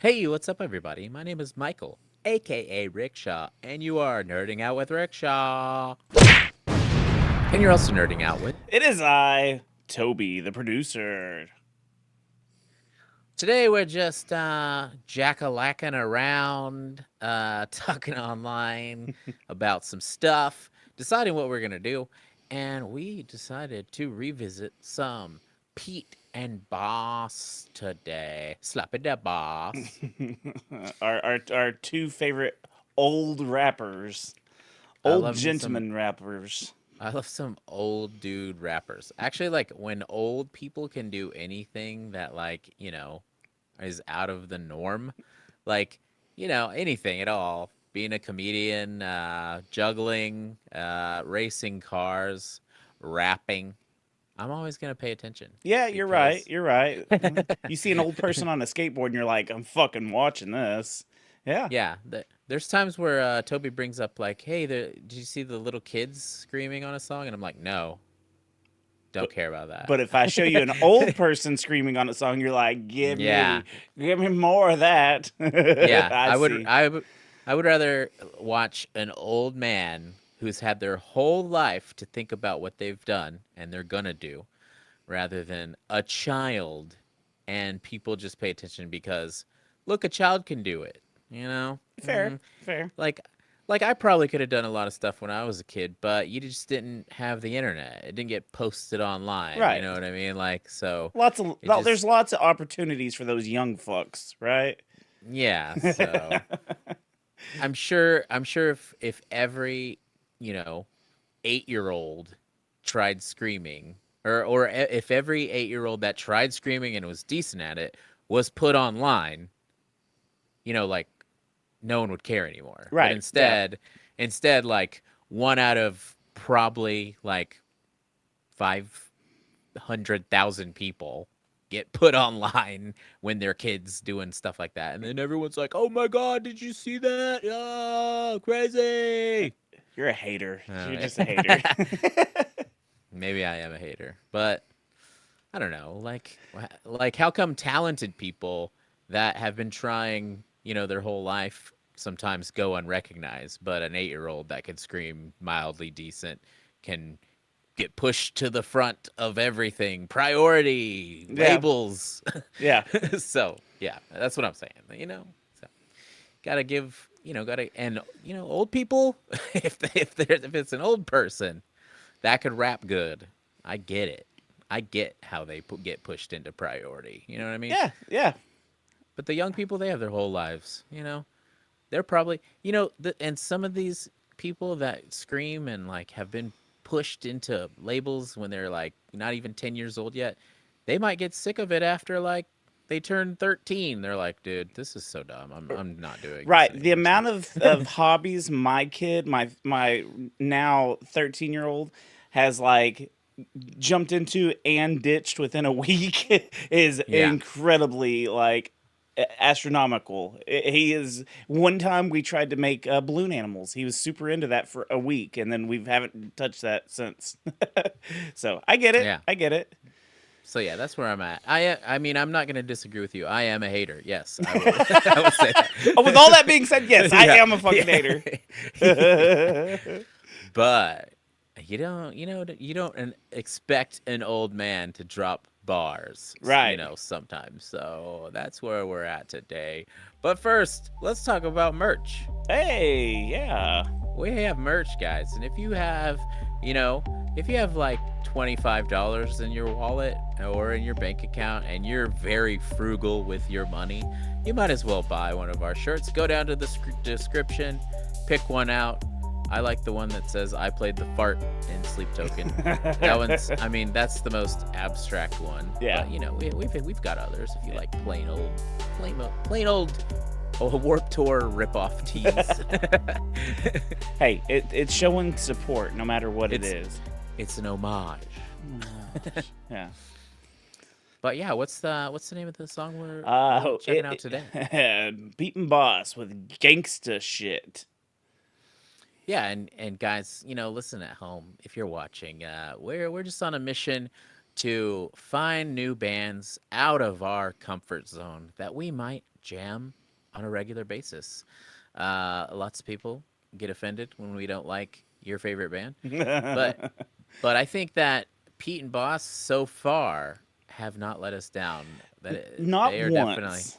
Hey, what's up, everybody? My name is Michael, aka Rickshaw, and you are nerding out with Rickshaw. And you're also nerding out with. It is I, Toby, the producer. Today, we're just jack-a-lacking around, talking online about some stuff, deciding what we're going to do, and we decided to revisit some Pete and Boss today. Slap it up, boss. our two favorite old rappers, I old love me some gentleman rappers. I love some old dude rappers. Actually, like when old people can do anything that is out of the norm, like, anything at all. Being a comedian, juggling, racing cars, rapping. I'm always going to pay attention Yeah, you're right. because You're right. You see an old person on a skateboard, and you're like, I'm fucking watching this. Yeah. yeah, there's times where Toby brings up like, "Hey, did you see the little kids screaming on a song?" And I'm like, "No, don't But care about but if I show you an old that." person screaming on a song, you're like, Yeah. give me more of that. Yeah, I see. I would rather watch an old man who's had their whole life to think about what they've done and they're gonna do, rather than a child and people just pay attention because look, a child can do it, you know? Fair, fair. Like like I probably could have done a lot of stuff when I was a kid, but you just didn't have the internet. It didn't get posted online, you Right. know what I mean? Like so it There's just lots of opportunities for those young fucks, right? yeah, so I'm sure if every, you know, 8-year-old tried screaming if every 8-year-old that tried screaming and was decent at it was put online, like no one would care anymore. But Right. Yeah. instead like one out of probably like 500,000 people get put online when they're kids doing stuff like that. And then everyone's like, "Oh my god, did you see that? Oh, crazy." You're a hater. You're Uh, just a hater. maybe I am a hater, but I don't know. Like how come talented people that have been trying, their whole life sometimes go unrecognized, but an 8-year-old that can scream mildly decent can get pushed to the front of everything. Priority Yeah. labels. Yeah. So yeah, that's what I'm saying. So gotta give, gotta and old people. If it's an old person that could rap good, I get it. I get how they get pushed into priority. You know what I mean? Yeah. Yeah. But the young people, they have their whole lives. They're probably, and some of these people that scream and like have been pushed into labels when they're like not even 10 years old yet, they might get sick of it after like they turn 13. They're like, dude, this is so dumb. I'm not doing this Right. The anymore. amount of hobbies my kid, my now 13-year-old has like jumped into and ditched within a week is Yeah. incredibly like astronomical. He is one time we tried to make balloon animals. He was super into that for a week, and then we haven't touched that since. So I get it. Yeah. I get it. So yeah, that's where I'm at. I mean, I'm not going to disagree with you. I am a hater. Yes, I will. I will say Oh, with all that being said, yes, I that. am a fucking hater. But you don't expect an old man to drop bars, Right. sometimes. So that's where we're at today. But first, let's talk about merch. Hey, yeah. We have merch, guys, and if you have like $25 in your wallet or in your bank account and you're very frugal with your money, you might as well buy one of our shirts. Go down to the description, pick one out. I like the one that says "I played the fart in Sleep Token." That one's, I mean, that's the most abstract one. Yeah. But we've got others. If you like plain old Warp Tour ripoff tees. Hey, it's showing support no matter what it is. It's an homage. Yeah. But yeah, what's the name of the song we're checking out today? Pete Bas with Gangster shit. Yeah, and guys, listen at home if you're watching. We're just on a mission to find new bands out of our comfort zone that we might jam on a regular basis. Lots of people get offended when we don't like your favorite band, but I think that Pete and Boss so far have not let us down. Not They are definitely, once.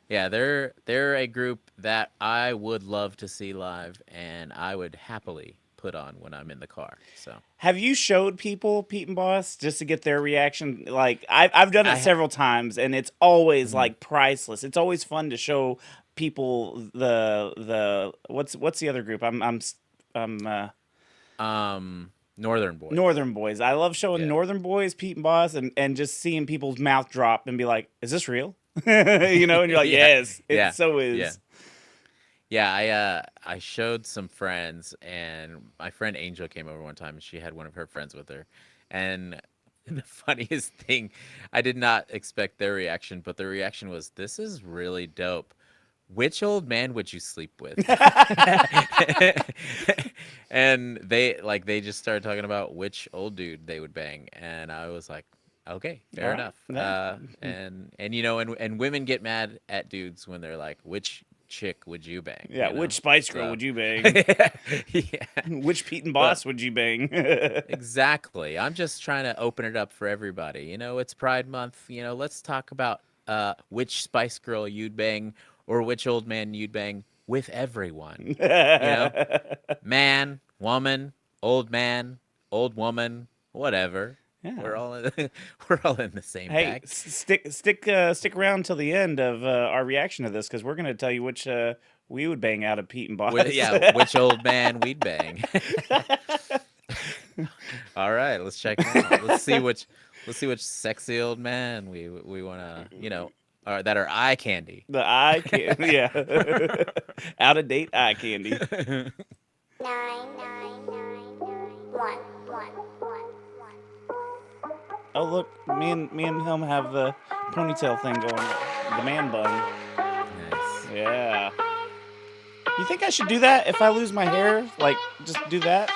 yeah, they're a group that I would love to see live, and I would happily put on when I'm in the car. So Have you showed people Pete and Boss just to get their reaction? Like I've done it I, several times, and it's always mhm. like priceless. It's always fun to show people the what's the other group? I'm Northern Boys. Northern Boys. I love showing Yeah, Northern Boys, Pete and Boss, and just seeing people's mouth drop and be like, "Is this real?" You know, and you're like, yeah, "Yes, it yeah, so yeah. is." Yeah, I showed some friends, and my friend Angel came over one time, and she had one of her friends with her, and the funniest thing, I did not expect their reaction, but the reaction was, "This is really dope. Which old man would you sleep with?" And they just started talking about which old dude they would bang, and I was like, okay, All fair right. enough. Yeah. And and women get mad at dudes when they're like, which chick would you bang? Yeah. Which Spice Girl So would you bang? yeah, Which Pete and but Boss would you bang? exactly. I'm just trying to open it up for everybody. It's Pride Month. Let's talk about which Spice Girl you'd bang or which old man you'd bang with everyone. You know, man, woman, old woman, whatever. Yeah. We're all in, we're all in the same Hey, bag. stick around till the end of our reaction to this because we're gonna tell you which we would bang out of Pete and Boss. Yeah, which old man we'd bang. All right, let's check them out. Let's see which sexy old man we want to, that are eye candy. The eye candy, yeah, out of date eye candy. Nine, nine, nine, one, one, one, one. Oh look, me and him have the ponytail thing going, the man bun. Nice. Yeah. You think I should do that if I lose my hair? Like, just do that?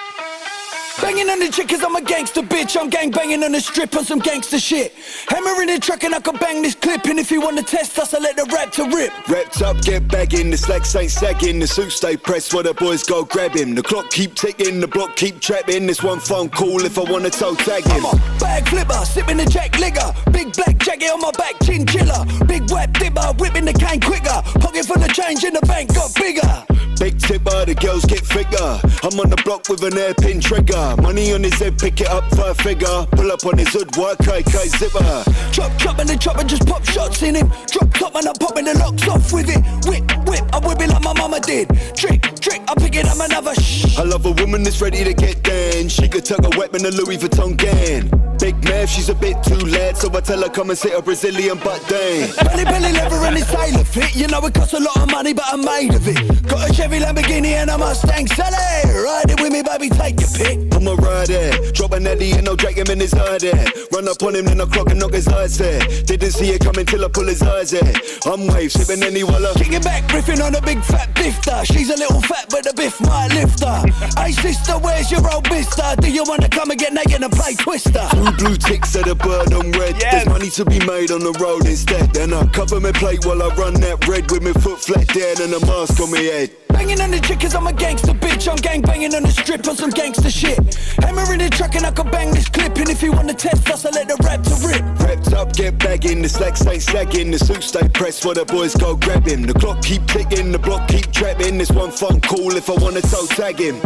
Banging on the chick cause I'm a gangster bitch. I'm gang banging on the strip on some gangster shit. Hammer in the truck and I can bang this clip. And if you wanna test us, I let the rap to rip. Wrapped up, get bagging, the slacks ain't sagging, the suit stay pressed while the boys go grab him. The clock keep ticking, the block keep trapping. This one phone call if I wanna toe tag him. I'm a bag flipper, sipping the jack liquor. Big black jacket on my back, chinchilla. Big wet dipper, whipping the cane quicker. Pocket full of change in the bank got bigger. Big tipper, the girls get thicker. I'm on the block with an hairpin trigger. Money on his head, pick it up for a figure. Pull up on his hood, work, KK zipper. Chop and the chopper just pop shots in him. Drop top and I'm popping the locks off with it. Whip, I whip it like my mama did. Trick, I pick it up another shh. I love a woman that's ready to get down. She could tuck a weapon, a Louis Vuitton gang. Big Mav, she's a bit too lad, so I tell her come and sit a Brazilian butt down. Belly leather and it's tailor fit. You know it costs a lot of money, but I'm made of it. Got a Chevy Lamborghini and a Mustang Sally. Ride it with me, baby, take your pick. I'm a rider, drop an Eddie and I'll drag him in his eye there. Run up on him, then I'll clock and knock his eyes there. Didn't see it coming till I pull his eyes there. I'm wave, sipping any walla. Kicking back, riffing on a big fat bifter. She's a little fat, but the biff might lift her. Hey sister, where's your old mister? Do you wanna come and get naked and play Twister? Two blue ticks at a bird on red. Yes. There's money to be made on the road instead. Then I cover my plate while I run that red with my foot flat down and a mask on my head. Banging on the chick cause I'm a gangster bitch. I'm gang banging on the strip on some gangster shit. Hammer in the truck and I can bang this clip. And if you wanna test us, I let the rap to rip. Wrapped up, get bagging, the slacks ain't sagging, the suit stay pressed while the boys go grab him. The clock keep ticking, the block keep trapping. This one phone call if I wanna toe tag him.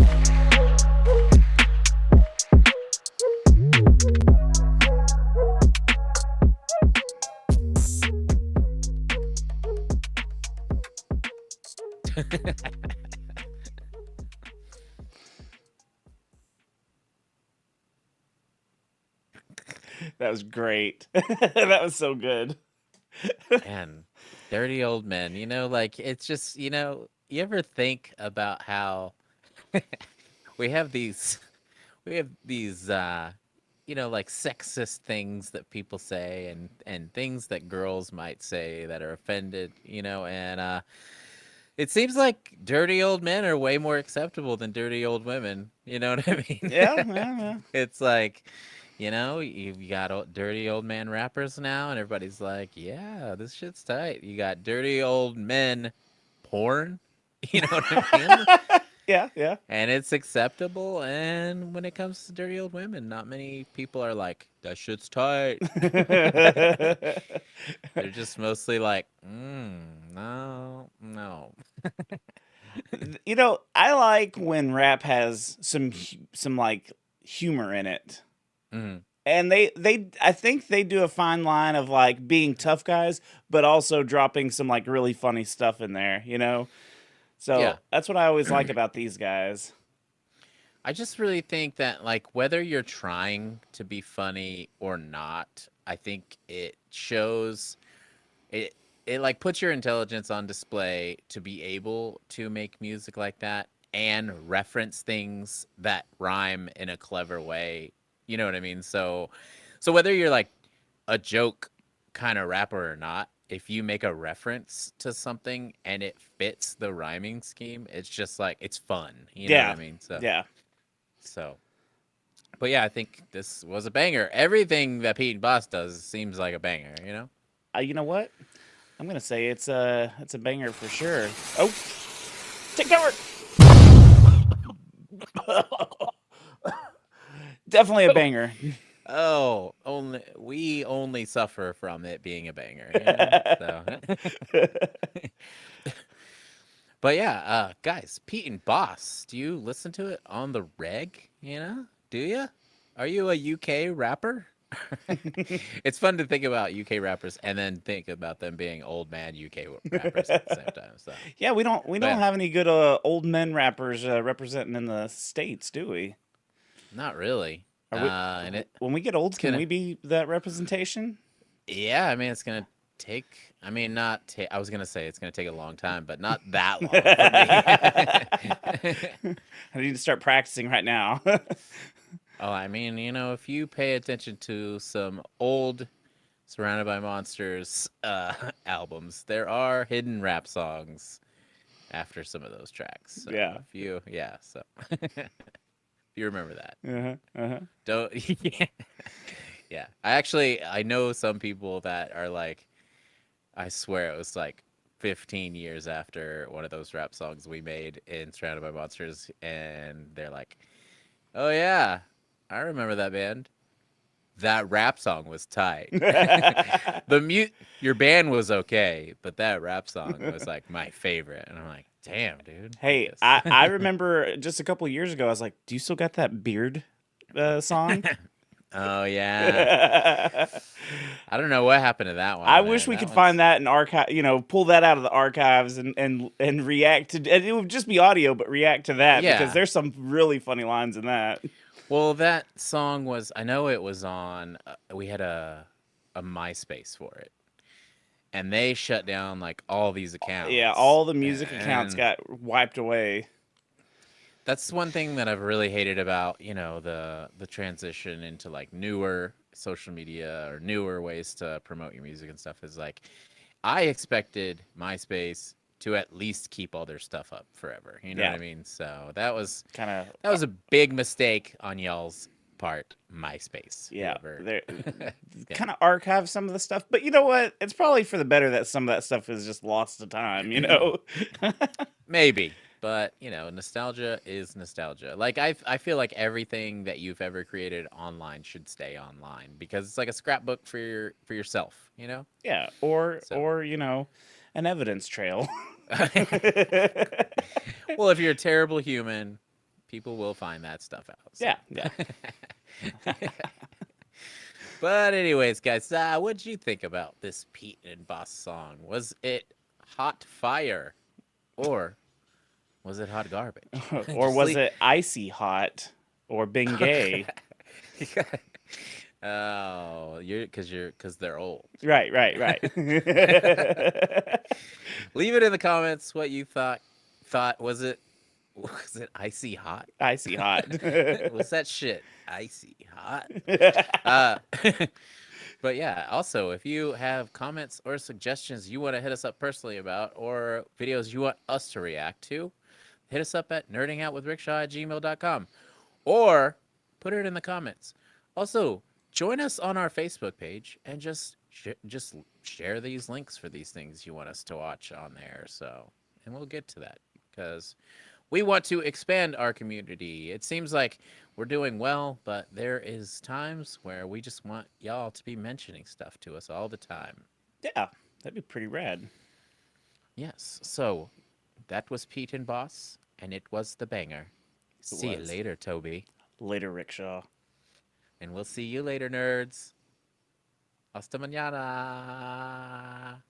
That was great. That was so good. And dirty old men, it's just, you ever think about how we have these like sexist things that people say and things that girls might say that are offended, and it seems like dirty old men are way more acceptable than dirty old women. You know what I mean? Yeah. It's like, You know, you got dirty old man rappers now, and everybody's like, "Yeah, this shit's tight." You got dirty old men porn. You know what I mean? Yeah, yeah. And it's acceptable. And when it comes to dirty old women, not many people are like, "That shit's tight." They're just mostly like, no, no. You know, I like when rap has some like humor in it. Mhm. And I think they do a fine line of like being tough guys, but also dropping some like really funny stuff in there, you know? So Yeah. that's what I always like about these guys. I just really think that, like, whether you're trying to be funny or not, I think it shows it. It like puts your intelligence on display to be able to make music like that and reference things that rhyme in a clever way. You know what I mean? So whether you're like a joke kind of rapper or not, if you make a reference to something and it fits the rhyming scheme, it's just like it's fun. You know what I mean? Yeah. So, but yeah, I think this was a banger. Everything that Pete Bas does seems like a banger, you know? You know what? I'm gonna say it's a banger for sure. Oh, take cover. Definitely a banger. Oh, we only suffer from it being a banger. You know? So. But yeah, guys, Pete and Boss, do you listen to it on the reg? You know, do you? Are you a UK rapper? It's fun to think about UK rappers and then think about them being old man UK rappers at the same time. So Yeah, we don't yeah. have any good old men rappers representing in the States, do we? Not really. Are we And it, when we get old, can gonna- we be that representation? yeah, I mean, it's gonna take. I mean, not. I was gonna say it's gonna take a long time, but not that long for me. I need to start practicing right now. Oh, I mean, you know, if you pay attention to some old Surrounded by Monsters albums, there are hidden rap songs after some of those tracks. So Yeah. If you, yeah. So if you remember that, Uh-huh. don't. Yeah. Yeah. I know some people that are like, I swear it was like 15 years after one of those rap songs we made in Surrounded by Monsters, and they're like, "Oh yeah, I remember that band. That rap song was tight. Your band was okay, but that rap song was like my favorite." And I'm like, "Damn, dude." Hey, Yes. I remember just a couple years ago, I was like, "Do you still got that beard song?" Oh yeah. I don't know what happened to that one. I man. wish we That could one's- find that in archive, pull that out of the archives and react to, and it would just be audio, but react to that Yeah. because there's some really funny lines in that. Well, that song was. I know it was on. We had a MySpace for it, and they shut down like all these accounts. Yeah, all the music accounts And got wiped away. That's one thing that I've really hated about, the transition into like newer social media or newer ways to promote your music and stuff is like I expected MySpace to at least keep all their stuff up forever. You know Yeah. what I mean? So that was Kind a big mistake on y'all's part, MySpace. Yeah, whoever. they're Yeah. kind of archive some of the stuff, but you know what? It's probably for the better that some of that stuff is just lost to time. Maybe. But, nostalgia is nostalgia. Like, I feel like everything that you've ever created online should stay online because it's like a scrapbook for yourself, you know? Yeah, or So. an evidence trail. Well, if you're a terrible human, people will find that stuff out. So. Yeah. But anyways, guys, what did you think about this Pete and Boss song? Was it hot fire or was it hot garbage? Or Just was leave- it icy hot or Bengay? Oh, because they're old. Right. Leave it in the comments what you thought. Was it icy hot? Icy hot. Was that shit icy hot? But yeah, also, if you have comments or suggestions you want to hit us up personally about or videos you want us to react to, hit us up at nerdingoutwithrickshaw@gmail.com or put it in the comments. Also, join us on our Facebook page and just share these links for these things you want us to watch on there. So, and we'll get to that because we want to expand our community. It seems like we're doing well, but there is times where we just want y'all to be mentioning stuff to us all the time. Yeah, that'd be pretty rad. Yes. So that was Pete and Boss, and it was the banger. See you was. later, Toby. Later, Rickshaw. And we'll see you later, nerds. Hasta mañana.